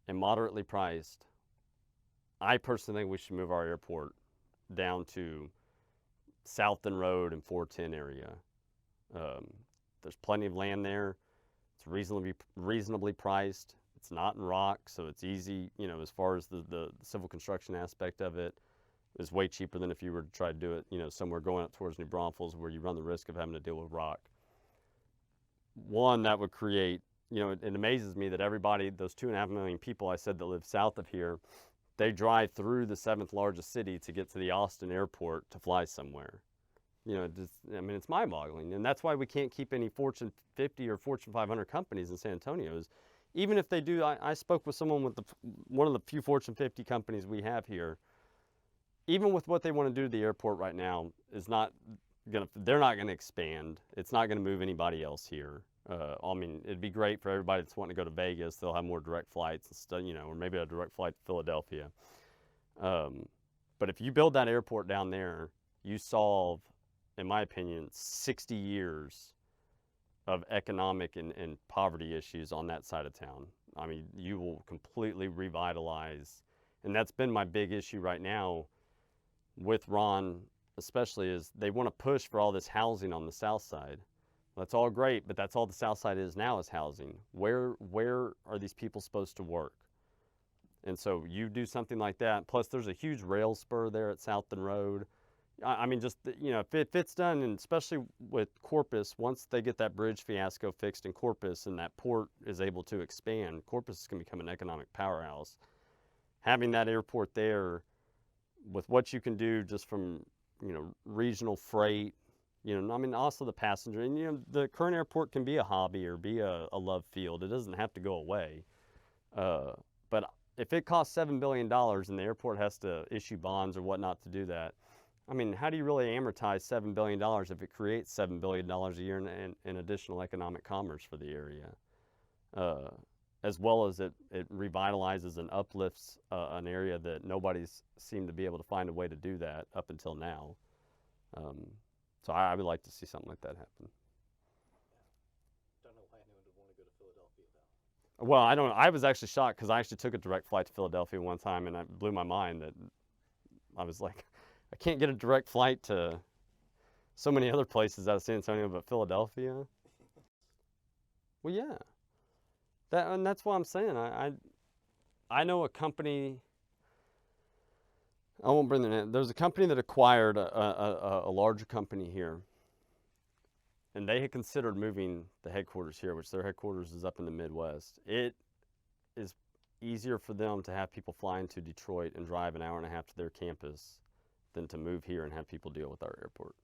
and moderately priced, I personally think we should move our airport down to Southton Road and 410 area. There's plenty of land there. It's reasonably priced. It's not in rock, so it's easy, as far as the civil construction aspect of it. It's way cheaper than if you were to try to do it, somewhere going up towards New Braunfels where you run the risk of having to deal with rock. One, that would create, it amazes me that everybody, those 2.5 million people I said that live south of here, they drive through the 7th largest city to get to the Austin airport to fly somewhere. It's mind-boggling, and that's why we can't keep any Fortune 50 or Fortune 500 companies in San Antonio. Even if they do, I spoke with someone with one of the few Fortune 50 companies we have here. Even with what they want to do to the airport right now, they're not gonna expand. It's not gonna move anybody else here. It'd be great for everybody that's wanting to go to Vegas. They'll have more direct flights and stuff, or maybe a direct flight to Philadelphia. But if you build that airport down there, you solve, in my opinion, 60 years of economic and poverty issues on that side of town. You will completely revitalize, and that's been my big issue right now with Ron especially, is they want to push for all this housing on the south side. That's all great, but that's all the south side is now, is housing. Where are these people supposed to work? And so you do something like that, plus there's a huge rail spur there at Southton Road. If it's done, and especially with Corpus, once they get that bridge fiasco fixed in Corpus and that port is able to expand, Corpus is going to become an economic powerhouse. Having that airport there, with what you can do just from, regional freight, also the passenger, and, the current airport can be a hobby or be a love field. It doesn't have to go away. But if it costs $7 billion and the airport has to issue bonds or whatnot to do that, how do you really amortize $7 billion if it creates $7 billion a year in additional economic commerce for the area? As well as it revitalizes and uplifts an area that nobody's seemed to be able to find a way to do that up until now. So I would like to see something like that happen. Don't know why anyone would want to go to Philadelphia, though. Well, I was actually shocked because I actually took a direct flight to Philadelphia one time, and it blew my mind that I was like, I can't get a direct flight to so many other places out of San Antonio, but Philadelphia? Well, yeah. And that's what I'm saying. I know a company, I won't bring their name. There's a company that acquired a larger company here, and they had considered moving the headquarters here, which their headquarters is up in the Midwest. It is easier for them to have people fly into Detroit and drive an hour and a half to their campus than to move here and have people deal with our airport.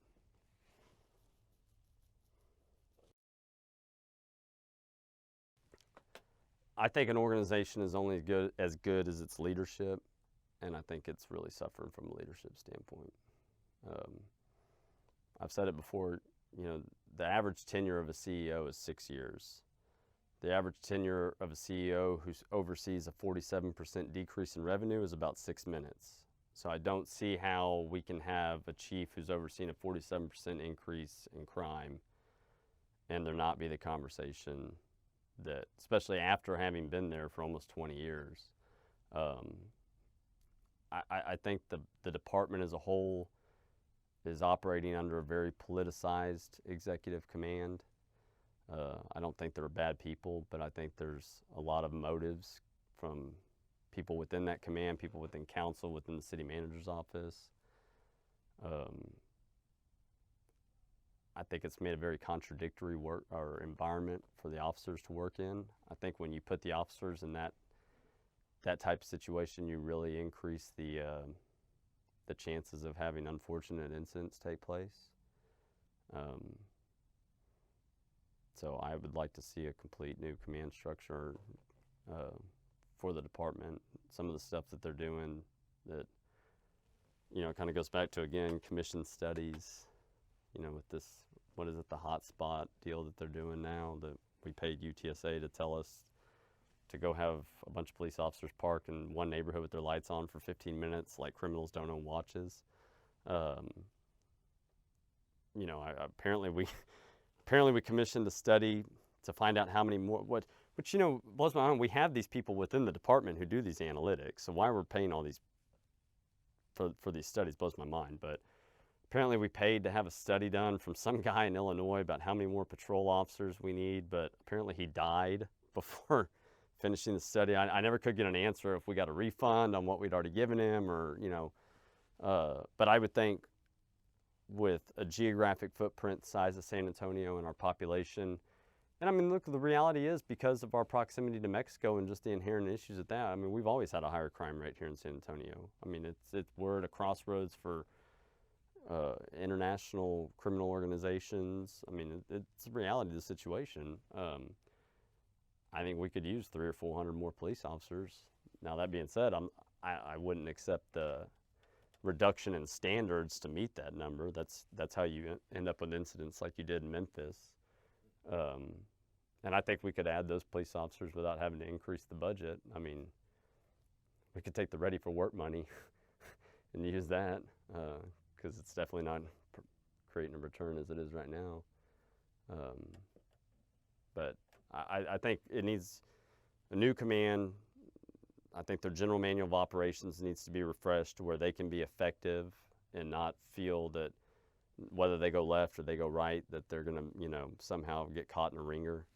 I think an organization is only as good as its leadership, and I think it's really suffering from a leadership standpoint. I've said it before, the average tenure of a CEO is 6 years. The average tenure of a CEO who oversees a 47% decrease in revenue is about 6 minutes. So I don't see how we can have a chief who's overseeing a 47% increase in crime and there not be the conversation that, especially after having been there for almost 20 years, I think the department as a whole is operating under a very politicized executive command. I don't think they're bad people, but I think there's a lot of motives from people within that command, people within council, within the city manager's office. I think it's made a very contradictory work or environment for the officers to work in. I think when you put the officers in that type of situation, you really increase the chances of having unfortunate incidents take place. So I would like to see a complete new command structure for the department. Some of the stuff that they're doing that, kind of goes back to, again, commission studies, with this, what is it, the hotspot deal that they're doing now, that we paid UTSA to tell us to go have a bunch of police officers park in one neighborhood with their lights on for 15 minutes like criminals don't own watches. Apparently we commissioned a study to find out how many more, which blows my mind. We have these people within the department who do these analytics, so why we're paying all these for these studies blows my mind. But apparently we paid to have a study done from some guy in Illinois about how many more patrol officers we need, but apparently he died before finishing the study. I never could get an answer if we got a refund on what we'd already given him, or but I would think with a geographic footprint size of San Antonio and our population, and I mean, look, the reality is, because of our proximity to Mexico and just the inherent issues of that, I mean, we've always had a higher crime rate here in San Antonio. I mean, we're at a crossroads for international criminal organizations. I mean, it's the reality of the situation. I think we could use 300 or 400 more police officers. Now, that being said, I wouldn't accept the reduction in standards to meet that number. That's how you end up with incidents like you did in Memphis. And I think we could add those police officers without having to increase the budget. I mean, we could take the ready for work money and use that, because it's definitely not creating a return as it is right now. But I think it needs a new command. I think their general manual of operations needs to be refreshed to where they can be effective and not feel that whether they go left or they go right, that they're going to, somehow get caught in a ringer.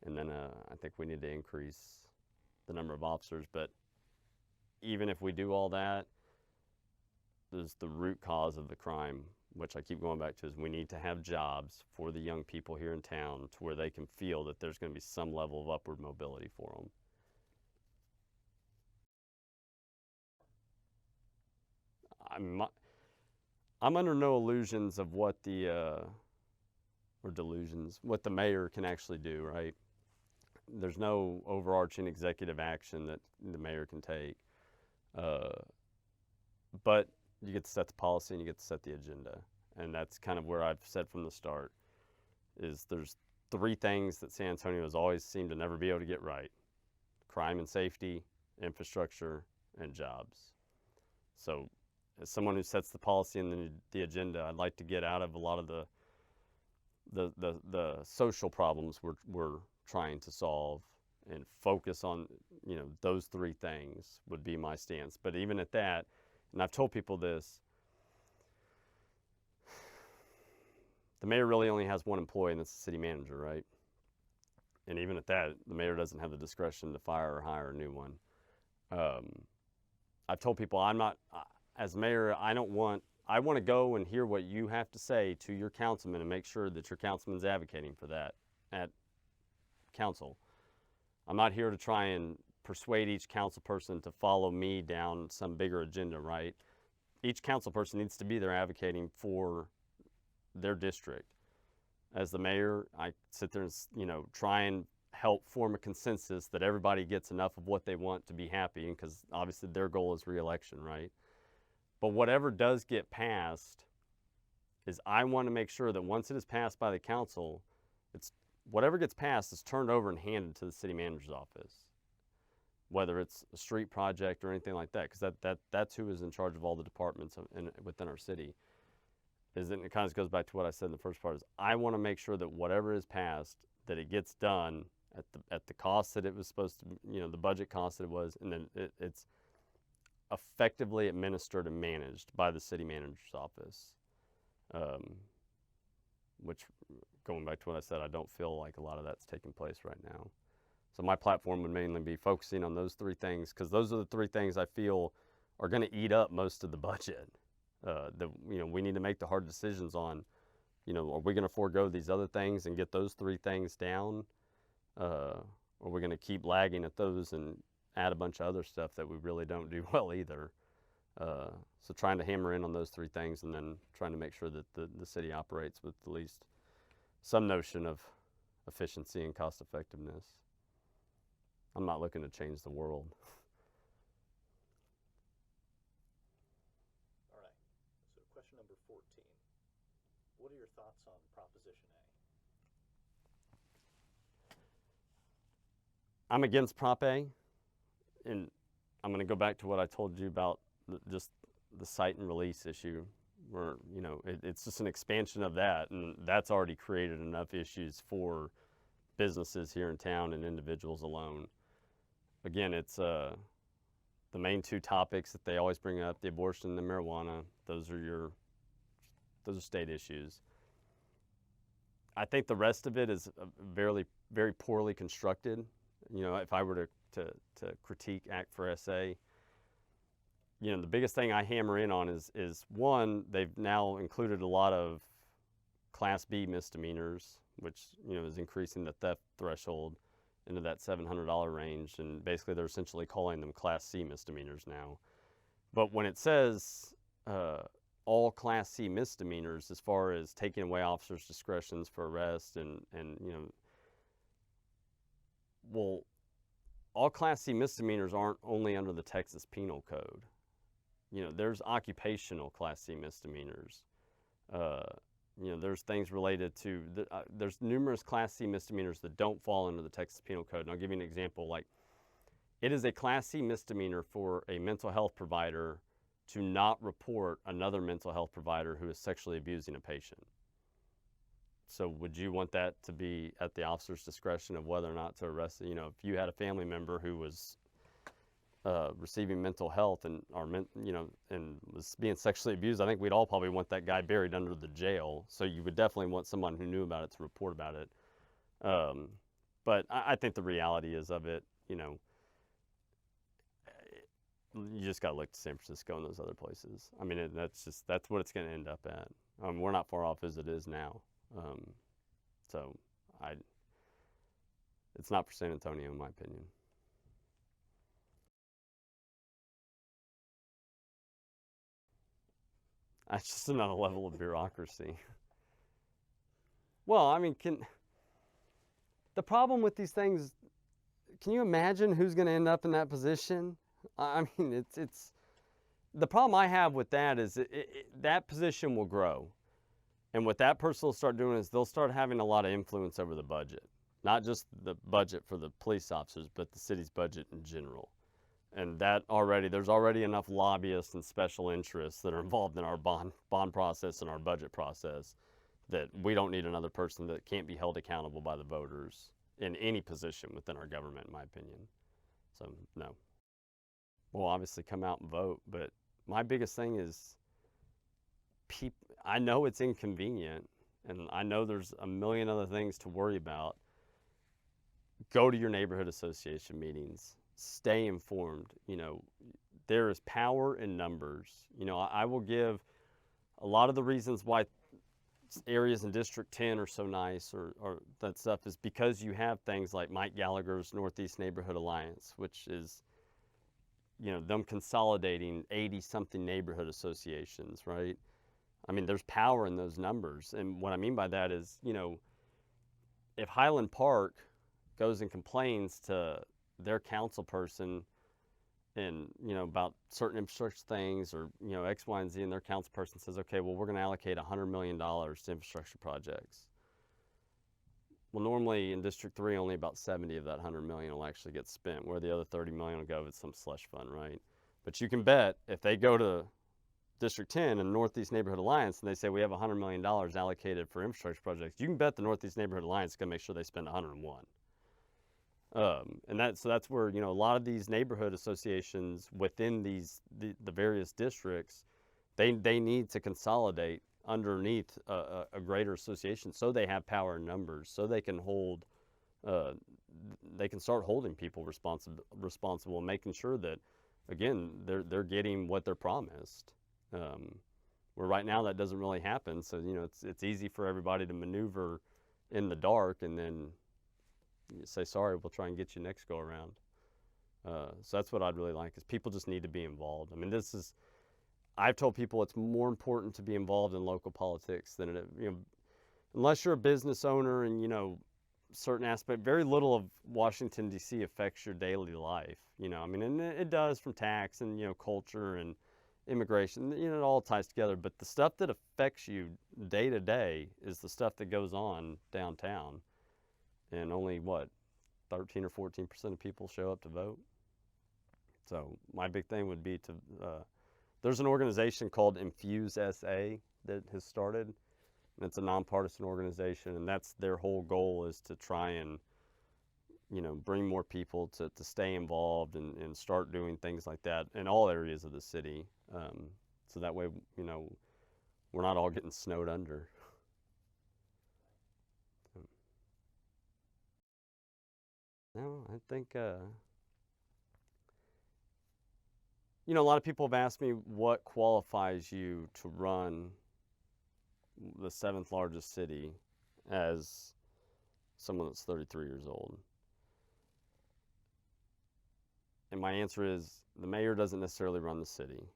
And then I think we need to increase the number of officers. But even if we do all that, there's the root cause of the crime, which I keep going back to, is we need to have jobs for the young people here in town to where they can feel that there's going to be some level of upward mobility for them. I'm under no illusions of what or delusions, what the mayor can actually do, right? There's no overarching executive action that the mayor can take. But you get to set the policy and you get to set the agenda. And that's kind of where I've said from the start, is there's 3 things that San Antonio has always seemed to never be able to get right: crime and safety, infrastructure, and jobs. So as someone who sets the policy and the agenda, I'd like to get out of a lot of the social problems we're trying to solve and focus on, those 3 things would be my stance. But even at that, and I've told people this, the mayor really only has one employee, and that's the city manager, right? And even at that, the mayor doesn't have the discretion to fire or hire a new one. I've told people as mayor, I want to go and hear what you have to say to your councilman and make sure that your councilman's advocating for that at council. I'm not here to try and persuade each council person to follow me down some bigger agenda, right? Each council person needs to be there advocating for their district. As the mayor, I sit there and, try and help form a consensus that everybody gets enough of what they want to be happy, because obviously their goal is re-election, right? But whatever does get passed, is I want to make sure that once it is passed by the council, whatever gets passed is turned over and handed to the city manager's office, whether it's a street project or anything like that, because that's who is in charge of all the departments within our city. It kind of goes back to what I said in the first part, is I want to make sure that whatever is passed, that it gets done at the cost that it was supposed to, the budget cost that it was, and then it's effectively administered and managed by the city manager's office. Which, going back to what I said, I don't feel like a lot of that's taking place right now. So my platform would mainly be focusing on those 3 things, because those are the 3 things I feel are going to eat up most of the budget. We need to make the hard decisions on, are we going to forego these other things and get those 3 things down? Or are we going to keep lagging at those and add a bunch of other stuff that we really don't do well either? So trying to hammer in on those 3 things, and then trying to make sure that the city operates with at least some notion of efficiency and cost effectiveness. I'm not looking to change the world. All right. So question number 14. What are your thoughts on Proposition A? I'm against Prop A, and I'm going to go back to what I told you about just the cite and release issue, where, you know, it's just an expansion of that, and that's already created enough issues for businesses here in town and individuals alone. Again, it's the main two topics that they always bring up: the abortion and the marijuana. Those are state issues. I think the rest of it is very poorly constructed. You know, if I were to critique Act for SA, you know, the biggest thing I hammer in on is one, they've now included a lot of Class B misdemeanors, which, you know, is increasing the theft threshold into that $700 range, and basically they're essentially calling them Class C misdemeanors now. But when it says all Class C misdemeanors, as far as taking away officers' discretions for arrest and you know, well, all Class C misdemeanors aren't only under the Texas Penal Code. You know, there's occupational Class C misdemeanors. You know, there's things related to, there's numerous Class C misdemeanors that don't fall under the Texas Penal Code. And I'll give you an example. Like, it is a Class C misdemeanor for a mental health provider to not report another mental health provider who is sexually abusing a patient. So would you want that to be at the officer's discretion of whether or not to arrest? You know, if you had a family member who was receiving mental health and you know, and was being sexually abused, I think we'd all probably want that guy buried under the jail. So you would definitely want someone who knew about it to report about it. But I think the reality is of it, you know, you just got to look to San Francisco and those other places. I mean, that's what it's going to end up at. We're not far off as it is now. So it's not for San Antonio, in my opinion. That's just another level of bureaucracy. Well, I mean, the problem with these things, can you imagine who's going to end up in that position? I mean, it's the problem I have with that is that position will grow. And what that person will start doing is they'll start having a lot of influence over the budget. Not just the budget for the police officers, but the city's budget in general. And that there's already enough lobbyists and special interests that are involved in our bond process and our budget process that we don't need another person that can't be held accountable by the voters in any position within our government, in my opinion. So, no. Well, obviously come out and vote, but my biggest thing is I know it's inconvenient, and I know there's a million other things to worry about. Go to your neighborhood association meetings. Stay informed. You know, there is power in numbers. You know, I will give a lot of the reasons why areas in District 10 are so nice or that stuff is because you have things like Mike Gallagher's Northeast Neighborhood Alliance, which is, you know, them consolidating 80-something neighborhood associations, right? I mean, there's power in those numbers. And what I mean by that is, you know, if Highland Park goes and complains to their council person and, you know, about certain infrastructure things or, you know, X, Y, and Z, and their council person says, okay, well, we're going to allocate $100 million to infrastructure projects. Well, normally in District 3, only about 70 of that 100 million will actually get spent, where the other 30 million will go with some slush fund, right? But you can bet if they go to District 10 and Northeast Neighborhood Alliance and they say we have $100 million allocated for infrastructure projects, you can bet the Northeast Neighborhood Alliance is going to make sure they spend 101. And so that's where, you know, a lot of these neighborhood associations within the various districts, they need to consolidate underneath a greater association so they have power in numbers, so they can start holding people responsible and making sure that, again, they're getting what they're promised. Where right now that doesn't really happen, so, you know, it's easy for everybody to maneuver in the dark and then you say, sorry, we'll try and get you next go around. So that's what I'd really like, is people just need to be involved. I mean, I've told people it's more important to be involved in local politics than you know, unless you're a business owner and, you know, certain aspect, very little of Washington D.C. affects your daily life. You know, I mean, and it does from tax and, you know, culture and immigration. You know, it all ties together. But the stuff that affects you day to day is the stuff that goes on downtown. And only what, 13 or 14% of people show up to vote. So my big thing would be to, there's an organization called Infuse SA that has started. And it's a nonpartisan organization, and that's their whole goal, is to try and, you know, bring more people to stay involved and start doing things like that in all areas of the city. So that way, you know, we're not all getting snowed under. No, I think, you know, a lot of people have asked me what qualifies you to run the 7th largest city as someone that's 33 years old. And my answer is, the mayor doesn't necessarily run the city.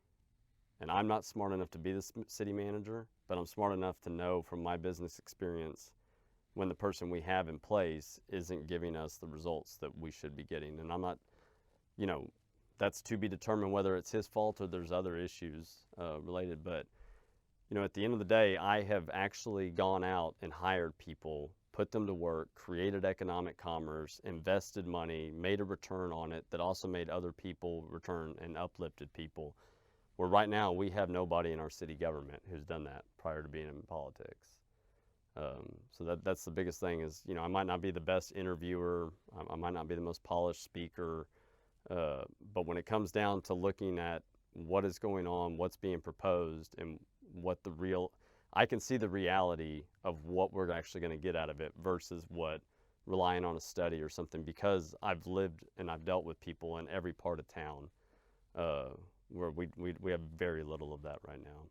And I'm not smart enough to be the city manager, but I'm smart enough to know from my business experience when the person we have in place isn't giving us the results that we should be getting. And I'm not, you know, that's to be determined whether it's his fault or there's other issues related. But, you know, at the end of the day, I have actually gone out and hired people, put them to work, created economic commerce, invested money, made a return on it that also made other people return and uplifted people. Where right now we have nobody in our city government who's done that prior to being in politics. So that's the biggest thing is, you know, I might not be the best interviewer, I might not be the most polished speaker, but when it comes down to looking at what is going on, what's being proposed, and what the real, I can see the reality of what we're actually going to get out of it versus what relying on a study or something, because I've lived and I've dealt with people in every part of town where we have very little of that right now.